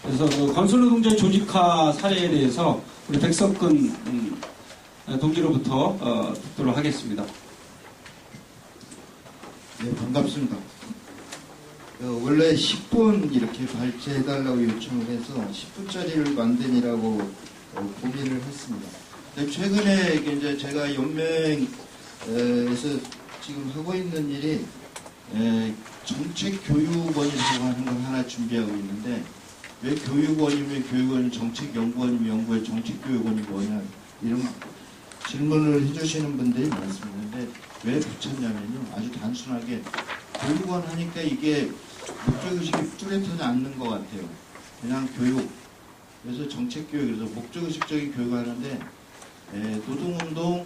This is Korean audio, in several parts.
그래서 그 건설노동자의 조직화 사례에 대해서 우리 백석근 동지로부터 듣도록 하겠습니다. 네, 반갑습니다. 원래 10분 이렇게 발제해달라고 요청을 해서 10분짜리를 만드니라고 고민을 했습니다. 근데 최근에 이제 제가 연맹에서 지금 하고 있는 일이 정책교육원이라고 하는 걸 하나 준비하고 있는데, 왜 교육원이면 교육원이, 정책연구원이면 연구원, 정책교육원이 뭐냐, 이런 질문을 해주시는 분들이 많습니다. 근데 왜 붙였냐면요, 아주 단순하게 교육원 하니까 이게 목적의식이 뚜렷하지 않는 것 같아요. 그냥 교육, 그래서 정책교육, 그래서 목적의식적인 교육을 하는데, 노동운동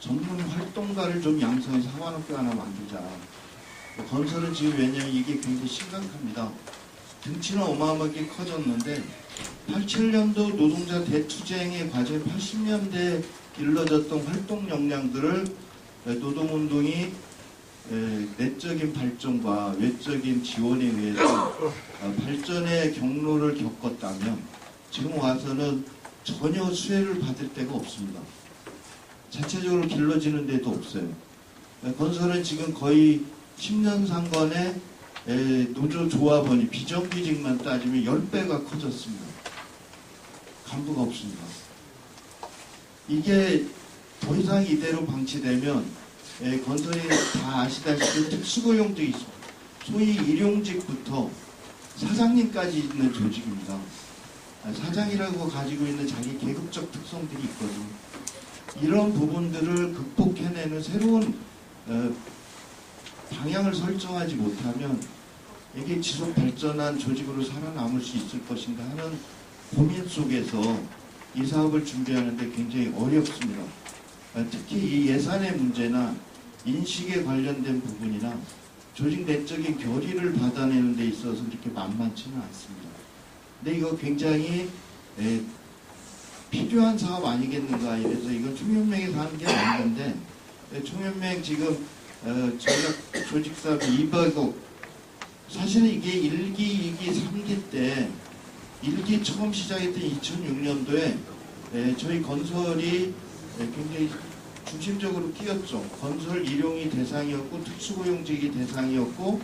전문 활동가를 좀 양성해서 하나학교 하나 만들자. 건설은 지금 왜냐면 이게 굉장히 심각합니다. 등치는 어마어마하게 커졌는데 87년도 노동자 대투쟁의 과정에 80년대에 길러졌던 활동 역량들을 노동운동이 내적인 발전과 외적인 지원에 의해서 발전의 경로를 겪었다면 지금 와서는 전혀 수혜를 받을 데가 없습니다. 자체적으로 길러지는 데도 없어요. 건설은 지금 거의 10년 상간에 노조조합원이 비정규직만 따지면 10배가 커졌습니다. 간부가 없습니다. 이게 더 이상 이대로 방치되면 건설이 다 아시다시피 특수고용직이 있습니다. 소위 일용직부터 사장님까지 있는 조직입니다. 사장이라고 가지고 있는 자기 계급적 특성들이 있거든요. 이런 부분들을 극복해내는 새로운 방향을 설정하지 못하면 이게 지속 발전한 조직으로 살아남을 수 있을 것인가 하는 고민 속에서 이 사업을 준비하는데 굉장히 어렵습니다. 특히 이 예산의 문제나 인식에 관련된 부분이나 조직 내적인 결의를 받아내는 데 있어서 그렇게 만만치는 않습니다. 근데 이거 굉장히 필요한 사업 아니겠는가, 이래서 이건 총연맹에서 하는 게 맞는데, 총연맹 지금 전략 조직사업 200억, 사실은 이게 1기, 2기, 3기 때 1기 처음 시작했던 2006년도에 저희 건설이 굉장히 중심적으로 끼었죠. 건설 일용이 대상이었고 특수고용직이 대상이었고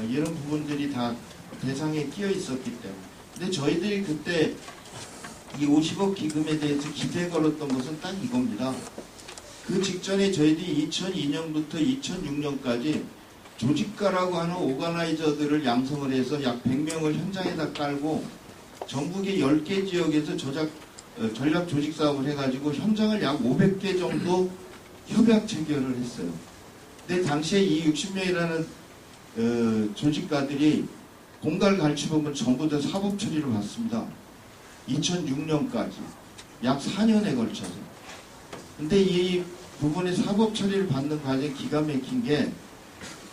이런 부분들이 다 대상에 끼어 있었기 때문에. 근데 저희들이 그때 이 50억 기금에 대해서 기대 걸었던 것은 딱 이겁니다. 그 직전에 저희들이 2002년부터 2006년까지 조직가라고 하는 오가나이저들을 양성을 해서 약 100명을 현장에다 깔고 전국의 10개 지역에서 전략 조직 사업을 해가지고 현장을 약 500개 정도 협약 체결을 했어요. 근데 당시에 이 60명이라는 조직가들이 공갈 갈취범을 전부 다 사법 처리를 받습니다. 2006년까지 약 4년에 걸쳐서. 근데 이 부분의 사법 처리를 받는 과정이 기가 막힌 게,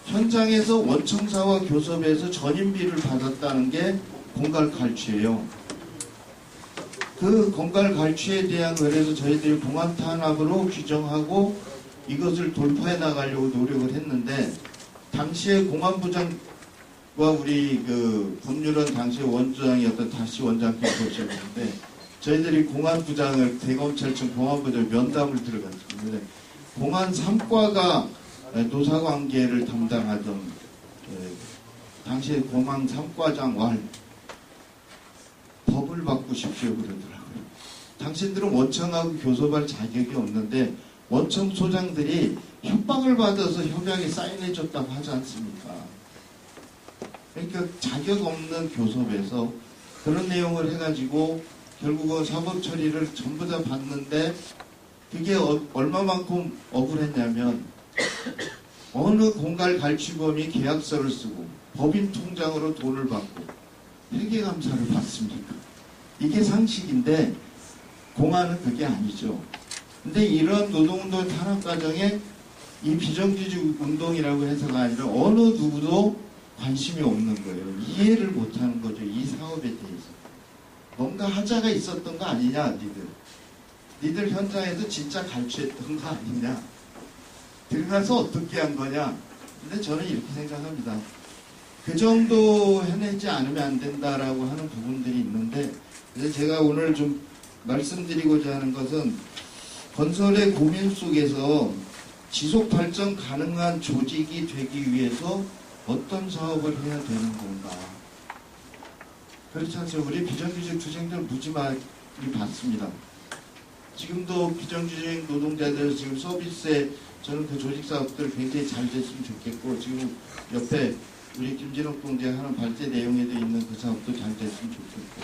현장에서 원청사와 교섭에서 전임비를 받았다는 게 공갈 갈취예요. 그 공갈 갈취에 대한 거래서 저희들이 공안 탄압으로 규정하고 이것을 돌파해 나가려고 노력을 했는데, 당시에 공안부장과 우리 그 법률원 당시 원장이었던 다시 원장께서 오셨는데, 저희들이 공안부장을 대검찰청 공안부장 면담을 들어갔습니다. 공안 3과가 노사관계를 담당하던 당시에 공안 3과장 왈 법을 바꾸십시오 그러더라고요. 당신들은 원청하고 교섭할 자격이 없는데 원청 소장들이 협박을 받아서 협약에 사인해줬다고 하지 않습니까? 그러니까 자격 없는 교섭에서 그런 내용을 해가지고 결국은 사법 처리를 전부 다 받는데, 그게 얼마만큼 억울했냐면, 어느 공갈 갈취범이 계약서를 쓰고 법인 통장으로 돈을 받고 회계감사를 받습니까? 이게 상식인데 공안은 그게 아니죠. 근데 이런 노동운동 탄압 과정에 이 비정규직 운동이라고 해서가 아니라 어느 누구도 관심이 없는 거예요. 이해를 못하는 거죠. 이 사업에 대해서. 뭔가 하자가 있었던 거 아니냐, 니들 현장에서 진짜 갈취했던 거 아니냐, 들어가서 어떻게 한 거냐. 근데 저는 이렇게 생각합니다. 그 정도 해내지 않으면 안 된다라고 하는 부분들이 있는데, 그래서 제가 오늘 좀 말씀드리고자 하는 것은 건설의 고민 속에서 지속 발전 가능한 조직이 되기 위해서 어떤 사업을 해야 되는 건가. 그렇지 않습니까? 우리 비정규직 투쟁들 무지 많이 봤습니다. 지금도 비정규직 노동자들 지금 서비스에 저는 그 조직 사업들 굉장히 잘 됐으면 좋겠고, 지금 옆에 우리 김진욱 동재 하는 발제 내용에도 있는 그 사업도 잘 됐으면 좋겠고,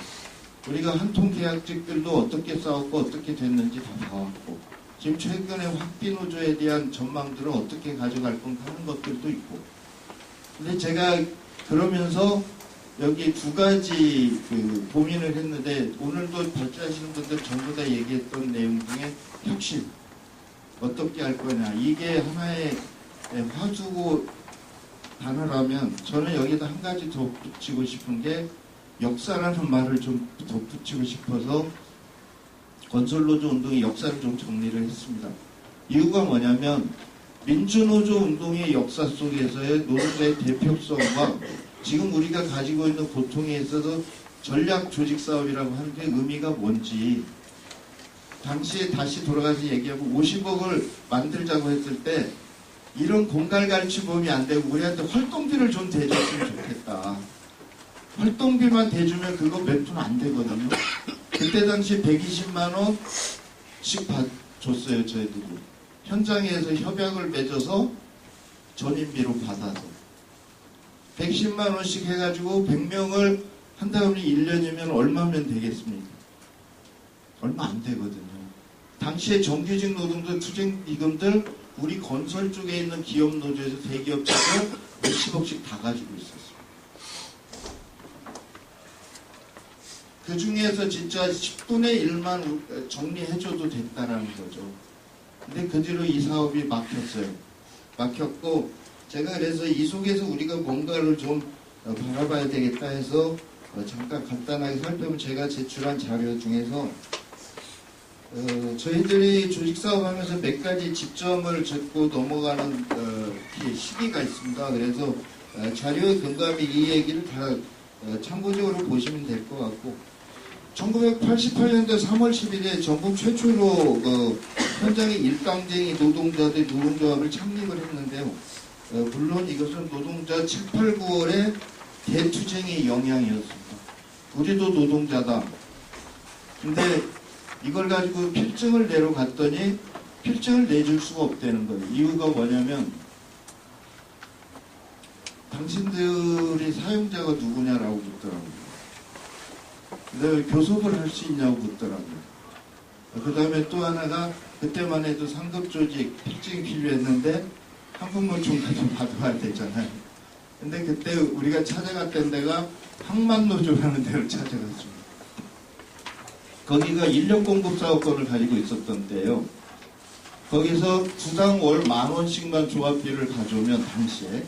우리가 한통 계약직들도 어떻게 싸웠고 어떻게 됐는지 다 봐왔고, 지금 최근에 확비노조에 대한 전망들을 어떻게 가져갈 건가 하는 것들도 있고. 근데 제가 그러면서 여기 두 가지 고민을 했는데, 오늘도 발제하시는 분들 전부 다 얘기했던 내용 중에 혁신 어떻게 할 거냐, 이게 하나의 화두고 단어라면, 저는 여기다 한 가지 더 붙이고 싶은 게 역사라는 말을 좀 더 붙이고 싶어서 건설노조 운동의 역사를 좀 정리를 했습니다. 이유가 뭐냐면 민주노조 운동의 역사 속에서의 노동자의 대표성과 지금 우리가 가지고 있는 고통에 있어서 전략 조직 사업이라고 하는 게 의미가 뭔지, 당시에 다시 돌아가서 얘기하고 50억을 만들자고 했을 때 이런 공갈갈치범이 안 되고 우리한테 활동비를 좀 대줬으면 좋겠다. 활동비만 대주면 그거 몇 푼 안 되거든요. 그때 당시 120만 원씩 줬어요, 저희들이. 현장에서 협약을 맺어서 전임비로 받아서 110만 원씩 해가지고 100명을 한다 그러면 1년이면 얼마면 되겠습니까? 얼마 안 되거든요. 당시에 정규직 노동자 투쟁기금들 우리 건설 쪽에 있는 기업 노조에서 대기업체들 몇십억씩 다 가지고 있었어요. 그 중에서 진짜 10분의 1만 정리해줘도 됐다라는 거죠. 근데 그 뒤로 이 사업이 막혔어요. 막혔고, 제가 그래서 이 속에서 우리가 뭔가를 좀 바라봐야 되겠다 해서 잠깐 간단하게 살펴보면, 제가 제출한 자료 중에서 저희들이 조직사업하면서 몇 가지 집점을 짚고 넘어가는 시기가 있습니다. 그래서 자료에 근거하면 이 얘기를 다 참고적으로 보시면 될 것 같고, 1988년도 3월 10일에 전국 최초로 현장의 일당쟁이 노동자들 노동조합을 창립을 했는데요. 물론 이것은 노동자 7, 8, 9월의 대투쟁의 영향이었습니다. 우리도 노동자다. 근데 이걸 가지고 필증을 내러 갔더니 필증을 내줄 수가 없다는 거예요. 이유가 뭐냐면 당신들이 사용자가 누구냐라고 묻더라고요. 근데 교섭을 할 수 있냐고 묻더라고요. 그 다음에 또 하나가, 그때만 해도 상급조직 필증이 필요했는데 한국노총까지 받아야 되잖아요. 근데 그때 우리가 찾아갔던 데가 항만노조라는 데를 찾아갔습니다. 거기가 인력공급사업권을 가지고 있었던 때예요. 거기서 주당 월 10,000원씩만 조합비를 가져오면, 당시에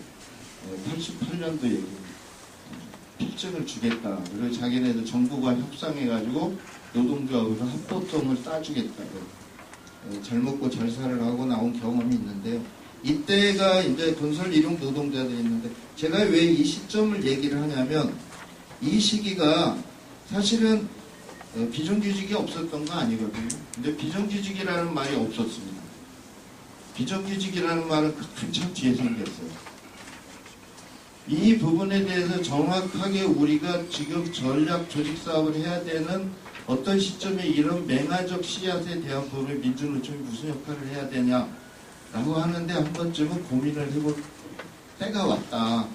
88년도 얘기입니다. 필증을 주겠다. 그리고 자기네들 정부가 협상해가지고 노동조합으로 합보통을 따주겠다고 잘 먹고 잘 살을 하고 나온 경험이 있는데요. 이때가 이제 건설 일용 노동자들이 있는데, 제가 왜 이 시점을 얘기를 하냐면, 이 시기가 사실은 비정규직이 없었던 거 아니거든요. 근데 비정규직이라는 말이 없었습니다. 비정규직이라는 말은 한참 뒤에 생겼어요. 이 부분에 대해서 정확하게 우리가 지금 전략 조직 사업을 해야 되는 어떤 시점에 이런 맹아적 씨앗에 대한 부분에 민주노총이 무슨 역할을 해야 되냐라고 하는데, 한 번쯤은 고민을 해볼 때가 왔다.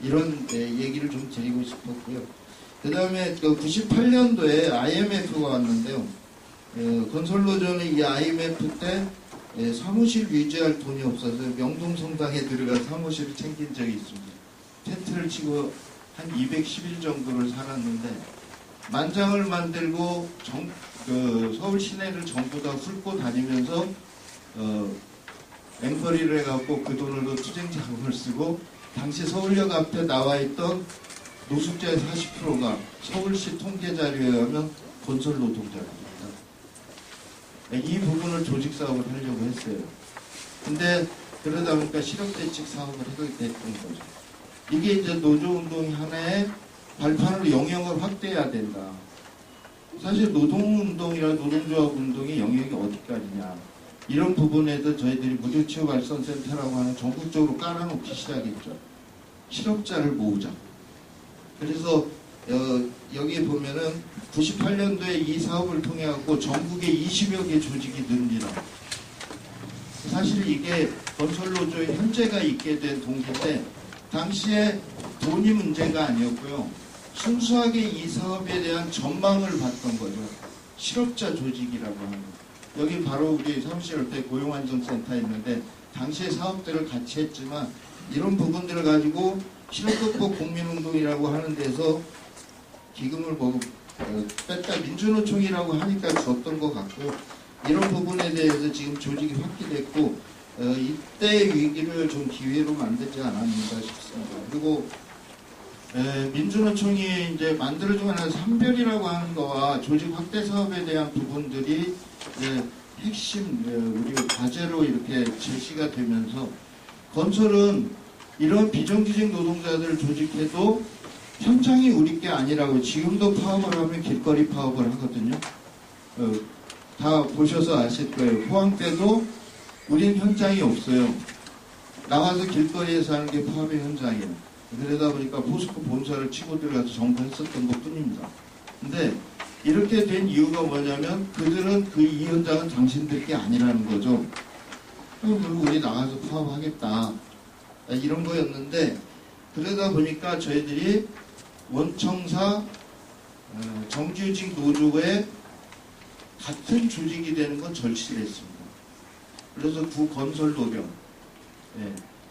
이런 얘기를 좀 드리고 싶었고요. 그 다음에 98년도에 IMF가 왔는데요. 건설노조는 이 IMF 때 사무실 유지할 돈이 없어서 명동성당에 들어가 사무실을 챙긴 적이 있습니다. 텐트를 치고 한 210일 정도를 살았는데, 만장을 만들고 서울 시내를 전부 다 훑고 다니면서 앵커리를 해갖고 그 돈으로 투쟁 자금을 쓰고, 당시 서울역 앞에 나와있던 노숙자의 40%가 서울시 통계 자료에 의하면 건설 노동자입니다. 이 부분을 조직 사업을 하려고 했어요. 근데 그러다 보니까 실업대책 사업을 하게 됐던 거죠. 이게 이제 노조운동이 하나의 발판으로 영역을 확대해야 된다. 사실 노동운동이나 노동조합 운동의 영역이 어디까지냐. 이런 부분에도 저희들이 무료치유발전센터라고 하는 전국적으로 깔아놓기 시작했죠. 실업자를 모으자. 그래서 여기에 보면은 98년도에 이 사업을 통해 갖고 전국에 20여 개 조직이 늘립니다. 사실 이게 건설노조의 현재가 있게 된 동기인데 당시에 돈이 문제가 아니었고요. 순수하게 이 사업에 대한 전망을 봤던 거죠. 실업자 조직이라고 하는 거. 여기 바로 우리 사무실옆에 고용안정센터 있는데 당시에 사업들을 같이 했지만 이런 부분들을 가지고 실업극복 국민운동이라고 하는 데서 기금을 뺐다 민주노총이라고 하니까 줬던 것 같고 이런 부분에 대해서 지금 조직이 확대됐고 이때 위기를 좀 기회로 만들지 않았는가 싶습니다. 그리고 민주노총이 이제 만들어주고 나서 산별이라고 하는 거와 조직 확대 사업에 대한 부분들이 핵심 우리 과제로 이렇게 제시가 되면서 건설은 이런 비정규직 노동자들을 조직해도 현장이 우리 게 아니라고 지금도 파업을 하면 길거리 파업을 하거든요. 다 보셔서 아실 거예요. 포항 때도 우린 현장이 없어요. 나와서 길거리에서 하는 게 파업의 현장이에요. 그러다 보니까 포스코 본사를 치고 들어가서 정부했었던 것 뿐입니다. 근데 이렇게 된 이유가 뭐냐면 그들은 이 현장은 당신들 게 아니라는 거죠. 그럼 우리 나가서 파업하겠다. 이런 거였는데 그러다 보니까 저희들이 원청사 정규직 노조의 같은 조직이 되는 건 절실했습니다. 그래서 구 건설 노조,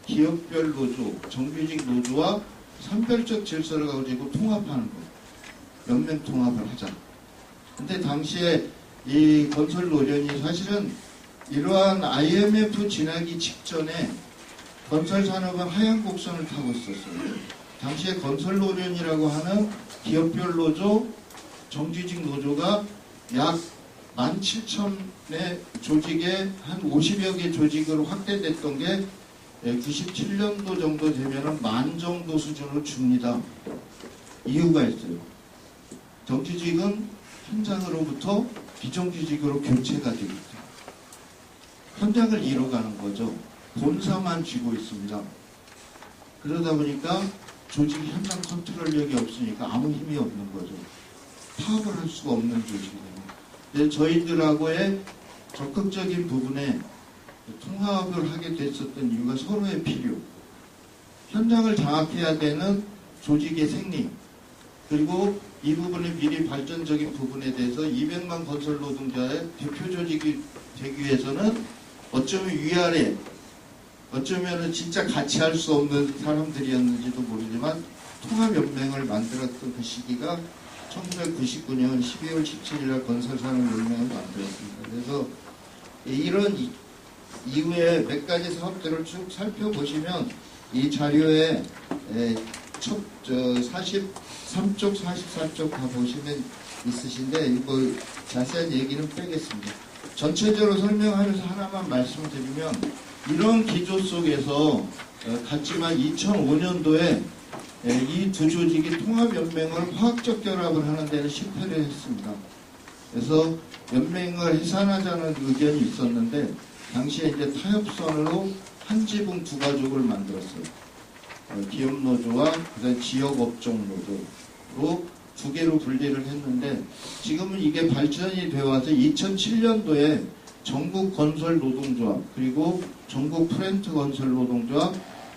기업별 노조, 정규직 노조와 산별적 질서를 가지고 통합하는 거. 연맹 통합을 하자. 근데 당시에 이 건설 노련이 사실은 이러한 IMF 지나기 직전에 건설 산업은 하향 곡선을 타고 있었어요. 당시에 건설 노련이라고 하는 기업별 노조, 정규직 노조가 약 17,000의 조직에 한 50여 개 조직으로 확대됐던 게 97년도 정도 되면은 10,000 정도 수준으로 줍니다. 이유가 있어요. 정규직은 현장으로부터 비정규직으로 교체가 되고 있다. 현장을 잃어가는 거죠. 본사만 쥐고 있습니다. 그러다 보니까 조직이 현장 컨트롤력이 없으니까 아무 힘이 없는 거죠. 파업을 할 수가 없는 조직이에요. 근데 저희들하고의 적극적인 부분에 통합을 하게 됐었던 이유가 서로의 필요. 현장을 장악해야 되는 조직의 생리. 그리고 이 부분의 미래 발전적인 부분에 대해서 200만 건설 노동자의 대표 조직이 되기 위해서는 어쩌면 위아래, 어쩌면 진짜 같이 할 수 없는 사람들이었는지도 모르지만 통합연맹을 만들었던 그 시기가 1999년 12월 17일 날 건설산업연맹을 만들었습니다. 그래서 이런 이후에 몇 가지 사업들을 쭉 살펴보시면 이 자료에 43쪽, 44쪽 다 보시면 있으신데 뭐 자세한 얘기는 빼겠습니다. 전체적으로 설명하면서 하나만 말씀드리면 이런 기조 속에서 같지만 2005년도에 이 두 조직이 통합연맹을 화학적 결합을 하는 데는 실패를 했습니다. 그래서 연맹을 해산하자는 의견이 있었는데 당시에 이제 타협선으로 한 지붕 두 가족을 만들었어요. 기업노조와 그다음 지역업종 노조로 두 개로 분리를 했는데 지금은 이게 발전이 되어 와서 2007년도에 전국 건설 노동조합 그리고 전국 프렌트 건설 노동조합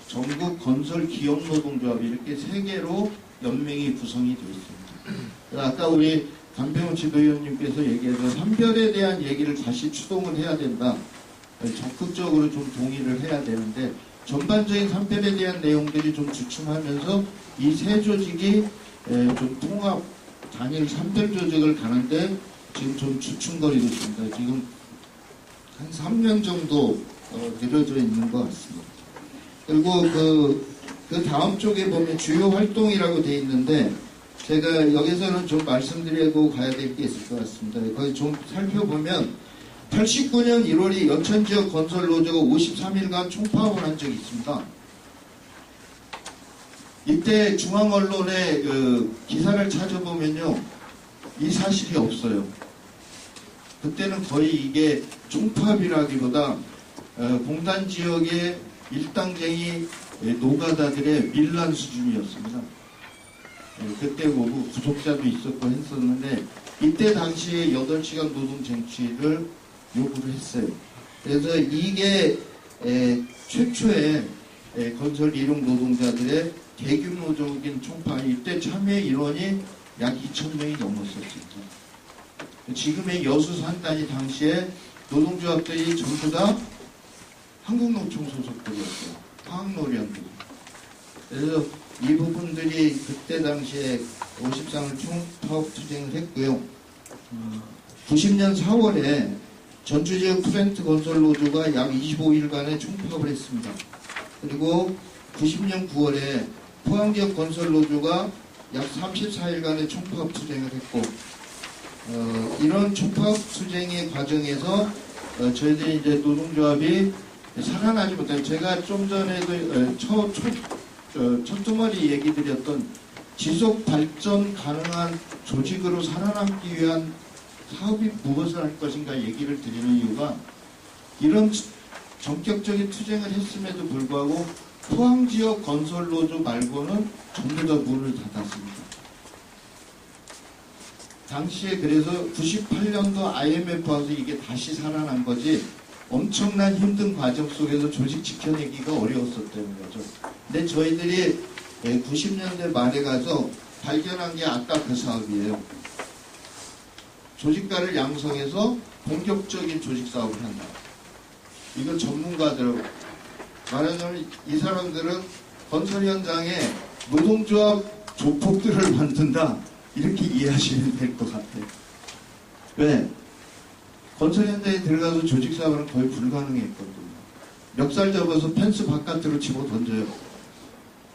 전국 건설 기업 노동조합 이렇게 세 개로 연맹이 구성이 되어 있습니다. 아까 우리 강병훈 지도위원님께서 얘기해서 산별에 대한 얘기를 다시 추동을 해야 된다. 적극적으로 좀 동의를 해야 되는데 전반적인 산별에 대한 내용들이 좀 주춤하면서 이 세 조직이 좀 통합 단일 산별 조직을 가는데 지금 좀 주춤거리고 있습니다. 지금 한 3년 정도 늘어져 있는 것 같습니다. 그리고 그 다음 쪽에 보면 주요 활동이라고 되어 있는데 제가 여기서는 좀 말씀드리고 가야 될 게 있을 것 같습니다. 거기 좀 살펴보면 89년 1월에 연천지역 건설노조가 53일간 총파업을 한 적이 있습니다. 이때 중앙 언론의 그 기사를 찾아보면요, 이 사실이 없어요. 그때는 거의 이게 총파업이라기보다 공단 지역의 일당쟁이 노가다들의 밀란 수준이었습니다. 그때 뭐 구속자도 있었고 했었는데, 이때 당시에 8시간 노동 쟁취를 요구를 했어요. 그래서 이게 최초의 건설 일용 노동자들의 대규모적인 총파, 이때 참여 인원이 약 2,000명이 넘었었죠. 지금의 여수 산단이 당시에 노동조합들이 전부 다 한국노총 소속들이었어요. 화학노련들. 그래서 이 부분들이 그때 당시에 53을 총파업 투쟁을 했고요. 90년 4월에 전주지역 플랜트 건설 노조가 약 25일간의 총파업을 했습니다. 그리고 90년 9월에 포항지역 건설 노조가 약 34일간의 총파업 투쟁을 했고, 이런 총파업 투쟁의 과정에서 저희들이 이제 노동조합이 살아나지 못해요. 제가 좀 전에도 첫두머리 얘기 드렸던 지속 발전 가능한 조직으로 살아남기 위한 사업이 무엇을 할 것인가 얘기를 드리는 이유가, 이런 전격적인 투쟁을 했음에도 불구하고 포항지역 건설노조 말고는 전부 다 문을 닫았습니다. 당시에 그래서 98년도 IMF 와서 이게 다시 살아난 거지, 엄청난 힘든 과정 속에서 조직 지켜내기가 어려웠었다는 거죠. 근데 저희들이 90년대 말에 가서 발견한 게 아까 그 사업이에요. 조직가를 양성해서 본격적인 조직 사업을 한다. 이건 전문가들, 말하자면 이 사람들은 건설 현장에 노동조합 조폭들을 만든다, 이렇게 이해하시면 될 것 같아요. 왜? 건설 현장에 들어가서 조직 사업은 거의 불가능했거든요. 멱살 잡아서 펜스 바깥으로 집어 던져요.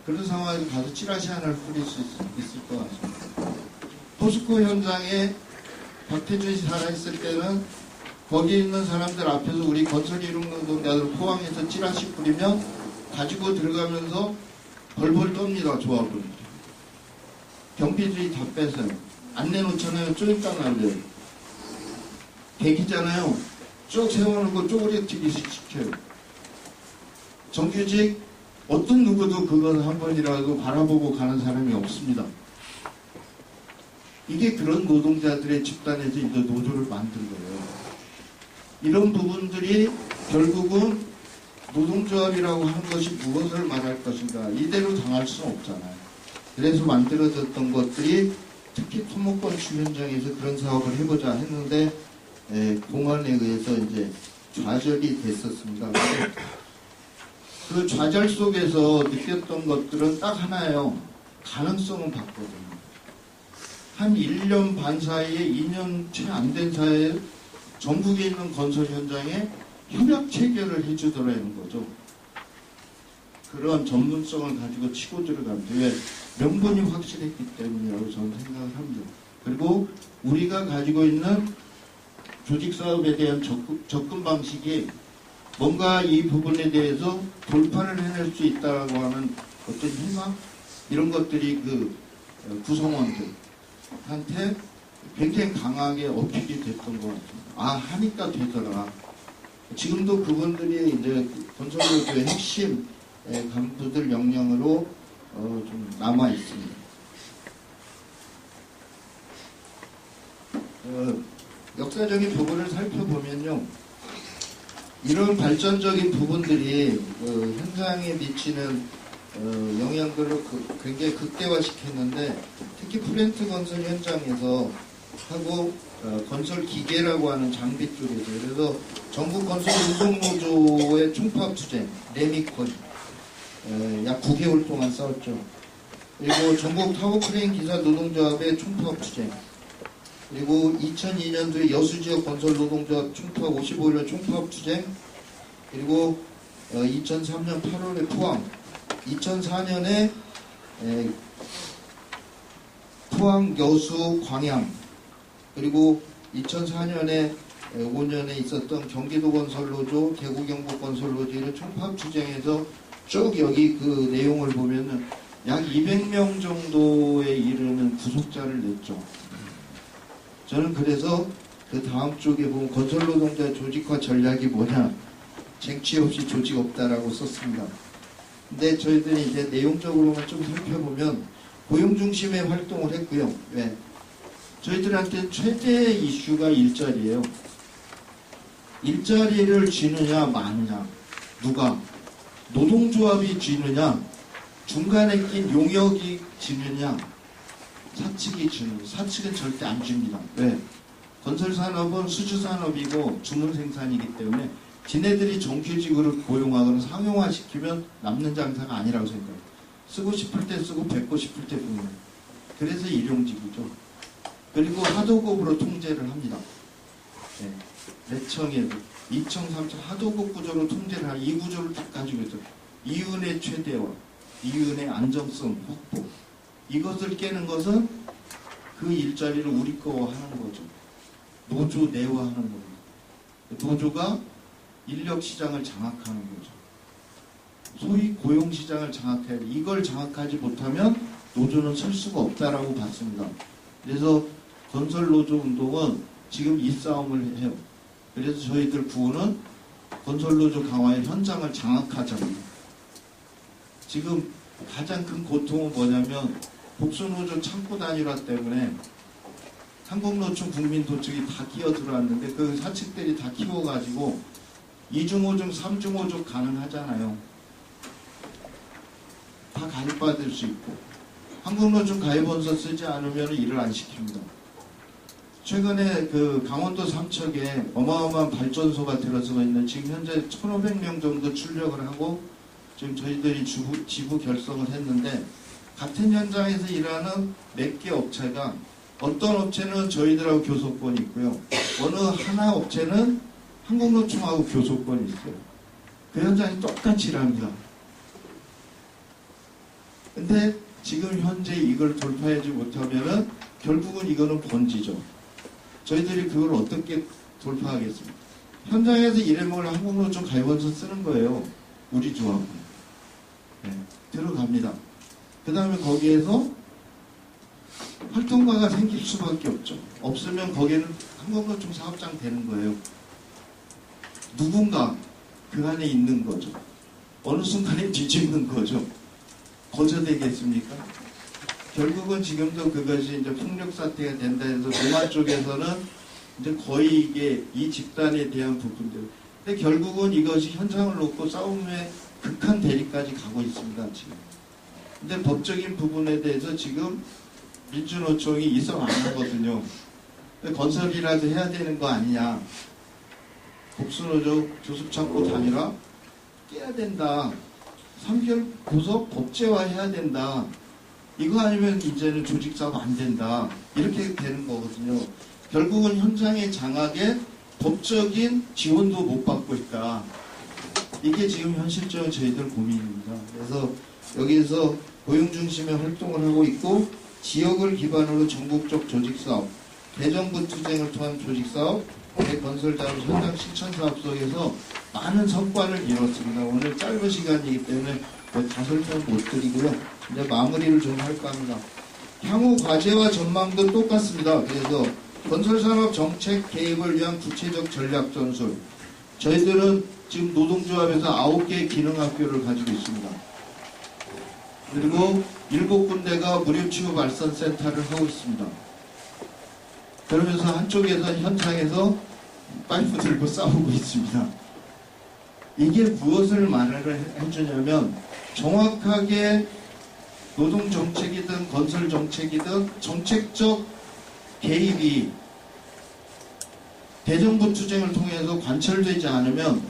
그런 상황에서 가서 찌라시 하나를 뿌릴 수 있을 것 같습니다. 포스코 현장에 박태준이 살아있을 때는 거기 있는 사람들 앞에서 우리 건설 이용 노동자들 포항에서 찌라시 뿌리면 가지고 들어가면서 벌벌 떱니다, 조합은. 경비들이 다 뺏어요. 안 내놓잖아요. 쭉 있다 날려요. 대기잖아요. 쭉 세워놓고 쪼그리 튀기시 시켜요. 정규직 어떤 누구도 그걸 한 번이라도 바라보고 가는 사람이 없습니다. 이게 그런 노동자들의 집단에서 이제 노조를 만든 거예요. 이런 부분들이 결국은 노동조합이라고 하는 것이 무엇을 말할 것인가, 이대로 당할 수는 없잖아요. 그래서 만들어졌던 것들이 특히 토목권 주현장에서 그런 사업을 해보자 했는데 공안에 의해서 이제 좌절이 됐었습니다. 그 좌절 속에서 느꼈던 것들은 딱 하나예요. 가능성은 봤거든요. 한 1년 반 사이에 2년 채 안 된 사이에 전국에 있는 건설 현장에 협약 체결을 해주더라는 거죠. 그런 전문성을 가지고 치고 들어갑니다. 왜? 명분이 확실했기 때문이라고 저는 생각을 합니다. 그리고 우리가 가지고 있는 조직사업에 대한 접근 방식이 뭔가 이 부분에 대해서 돌파를 해낼 수 있다고 하는 어떤 희망? 이런 것들이 그 구성원들한테 굉장히 강하게 어필이 됐던 것 같습니다. 아, 하니까 되더라. 지금도 그분들이 이제 건설노조의 핵심 간부들 역량으로 좀 남아 있습니다. 역사적인 부분을 살펴보면요, 이런 발전적인 부분들이 현장에 미치는 영향들을 굉장히 극대화시켰는데, 특히 플랜트 건설 현장에서 하고 건설 기계라고 하는 장비 쪽에서, 그래서 전국 건설 노동노조의 총파업 투쟁, 레미콘 약 9개월 동안 싸웠죠. 그리고 전국 타워크레인 기사 노동조합의 총파업 투쟁, 그리고 2002년도에 여수지역 건설 노동조합 총파업 55일의 총파업 투쟁, 그리고 2003년 8월에 포항, 2004년에 포항, 여수, 광양, 그리고 2004년에 5년에 있었던 경기도 건설노조, 대구 경북 건설노조의 총파업 투쟁에서 쭉 여기 그 내용을 보면은 약 200명 정도에 이르는 구속자를 냈죠. 저는 그래서 그 다음 쪽에 보면 건설노동자 조직화 전략이 뭐냐, 쟁취 없이 조직 없다라고 썼습니다. 근데 저희들이 이제 내용적으로만 좀 살펴보면 고용 중심의 활동을 했고요. 왜? 저희들한테 최대 이슈가 일자리예요. 일자리를 쥐느냐 마느냐. 누가? 노동조합이 쥐느냐, 중간에 낀 용역이 쥐느냐, 사측이 쥐는. 사측은 절대 안 줍니다. 왜? 건설산업은 수주산업이고 주문생산이기 때문에 지네들이 정규직으로 고용하거나 상용화시키면 남는 장사가 아니라고 생각해요. 쓰고 싶을 때 쓰고 뱉고 싶을 때 뱉는. 그래서 일용직이죠. 그리고 하도급으로 통제를 합니다. 네. 내청에도 2청, 3청 하도급 구조로 통제를 하는 이 구조를 딱 가지고 있어요. 이윤의 최대화, 이윤의 안정성 확보. 이것을 깨는 것은 그 일자리를 우리 거 하는 거죠. 노조 내화하는 겁니다. 노조가 인력 시장을 장악하는 거죠. 소위 고용 시장을 장악해야 돼. 이걸 장악하지 못하면 노조는 설 수가 없다라고 봤습니다. 그래서 건설 노조 운동은 지금 이 싸움을 해요. 그래서 저희들 구호는 건설노조 강화의 현장을 장악하자입니다. 지금 가장 큰 고통은 뭐냐면 복수노조 창구 단일화 때문에 한국노총 국민도청이 다 끼어들어왔는데 그 사측들이 다 키워가지고 2중 5중 3중 5중 가능하잖아요. 다 가입받을 수 있고 한국노총 가입원서 쓰지 않으면 일을 안 시킵니다. 최근에 그 강원도 삼척에 어마어마한 발전소가 들어서 있는 지금 현재 1,500명 정도 출력을 하고 지금 저희들이 지부 결성을 했는데 같은 현장에서 일하는 몇 개 업체가 어떤 업체는 저희들하고 교섭권이 있고요. 어느 하나 업체는 한국노총하고 교섭권이 있어요. 그 현장이 똑같이 일합니다. 근데 지금 현재 이걸 돌파하지 못하면은 결국은 이거는 번지죠. 저희들이 그걸 어떻게 돌파하겠습니까? 현장에서 일해먹을 한국노총 가입원서 쓰는 거예요. 우리 조합은. 네, 들어갑니다. 그 다음에 거기에서 활동가가 생길 수밖에 없죠. 없으면 거기는 한국노총 사업장 되는 거예요. 누군가 그 안에 있는 거죠. 어느 순간에 뒤집는 거죠. 거저되겠습니까? 결국은 지금도 그것이 이제 폭력 사태가 된다 해서 동아 쪽에서는 이제 거의 이게 이 집단에 대한 부분들. 근데 결국은 이것이 현장을 놓고 싸움의 극한 대립까지 가고 있습니다, 지금. 근데 법적인 부분에 대해서 지금 민주노총이 이성 안 하거든요. 건설이라도 해야 되는 거 아니냐. 복수노조 교섭창고 단일화 깨야 된다. 3개월 고속 법제화 해야 된다. 이거 아니면 이제는 조직사업 안 된다. 이렇게 되는 거거든요. 결국은 현장의 장악에 법적인 지원도 못 받고 있다. 이게 지금 현실적인 저희들 고민입니다. 그래서 여기에서 고용 중심의 활동을 하고 있고 지역을 기반으로 전국적 조직사업, 대정부 투쟁을 통한 조직사업, 대건설자료 현장 실천사업 속에서 많은 성과를 이뤘습니다. 오늘 짧은 시간이기 때문에 다 설명 못 드리고요. 이제 마무리를 좀 할까 합니다. 향후 과제와 전망도 똑같습니다. 그래서 건설산업 정책 개입을 위한 구체적 전략 전술. 저희들은 지금 노동조합에서 9개의 기능학교를 가지고 있습니다. 그리고 7군데가 무료치유 발전센터를 하고 있습니다. 그러면서 한쪽에서 현장에서 파이프 들고 싸우고 있습니다. 이게 무엇을 말을 해주냐면 정확하게 노동정책이든 건설정책이든 정책적 개입이 대정부 투쟁을 통해서 관철되지 않으면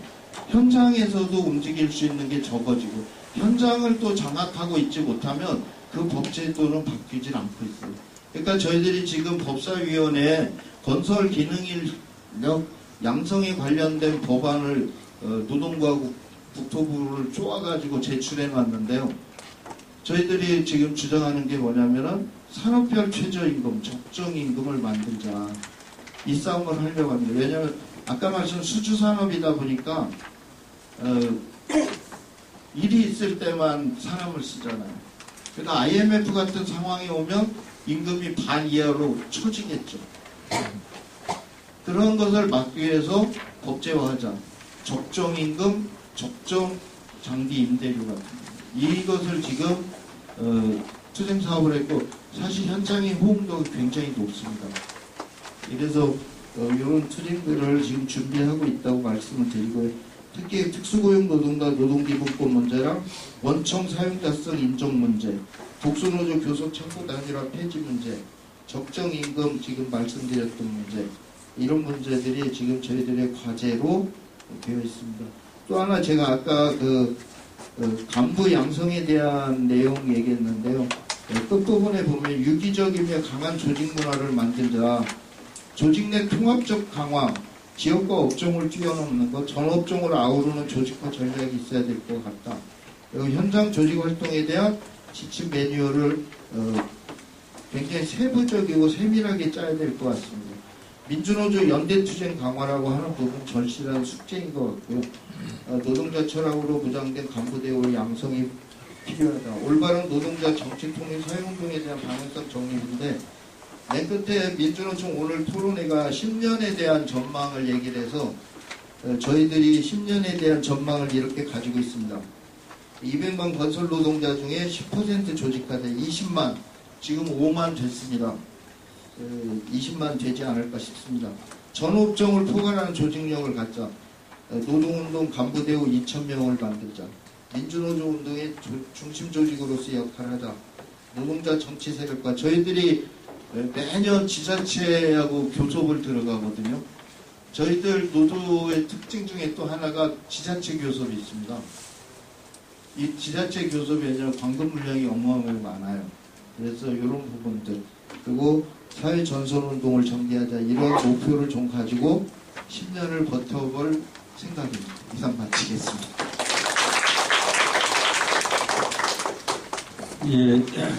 현장에서도 움직일 수 있는 게 적어지고 현장을 또 장악하고 있지 못하면 그 법제도는 바뀌질 않고 있어요. 그러니까 저희들이 지금 법사위원회에 건설 기능인력 양성에 관련된 법안을 노동부하고 국토부를 쪼아가지고 제출해 놨는데요. 저희들이 지금 주장하는 게 뭐냐면은 산업별 최저임금, 적정임금을 만들자. 이 싸움을 하려고 합니다. 왜냐하면 아까 말씀 수주산업이다 보니까 일이 있을 때만 사람을 쓰잖아요. 그러나 IMF 같은 상황이 오면 임금이 반 이하로 처지겠죠. 그런 것을 막기 위해서 법제화하자. 적정 임금, 적정 장비 임대료 같은 거. 이것을 지금 투쟁 사업을 했고 사실 현장의 호응도가 굉장히 높습니다. 이래서 이런 투쟁들을 지금 준비하고 있다고 말씀을 드리고요. 특히 특수고용 노동자 노동기본권 문제랑 원청 사용자성 인정 문제, 독소노조 교섭 창구 단일화 폐지 문제, 적정 임금 지금 말씀드렸던 문제, 이런 문제들이 지금 저희들의 과제로 되어 있습니다. 또 하나 제가 아까 간부 양성에 대한 내용 얘기했는데요. 끝부분에 보면 유기적이며 강한 조직 문화를 만들자, 조직 내 통합적 강화, 지역과 업종을 뛰어넘는 것, 전 업종을 아우르는 조직화 전략이 있어야 될 것 같다. 그리고 현장 조직 활동에 대한 지침 매뉴얼을 굉장히 세부적이고 세밀하게 짜야 될 것 같습니다. 민주노조 연대투쟁 강화라고 하는 부분 절실한 숙제인 것 같고요. 노동자 철학으로 무장된 간부대우의 양성이 필요하다. 올바른 노동자 정치 통일 사회운동에 대한 방향성 정립인데, 맨 끝에 민주노총 오늘 토론회가 10년에 대한 전망을 얘기를 해서 저희들이 10년에 대한 전망을 이렇게 가지고 있습니다. 200만 건설 노동자 중에 10% 조직화돼 20만, 지금 5만 됐습니다. 20만 되지 않을까 싶습니다. 전 업종을 포괄하는 조직력을 갖자. 노동운동 간부대우 2,000명을 만들자. 민주노조 운동의 중심 조직으로서 역할하자. 노동자 정치 세력과 저희들이 매년 지자체하고 교섭을 들어가거든요. 저희들 노조의 특징 중에 또 하나가 지자체 교섭이 있습니다. 이 지자체 교섭이 아니라 관금 물량이 어마어마하게 많아요. 그래서 이런 부분들, 그리고 사회 전선 운동을 전개하자, 이런 목표를 좀 가지고 10년을 버텨볼 생각입니다. 이상 마치겠습니다. 예.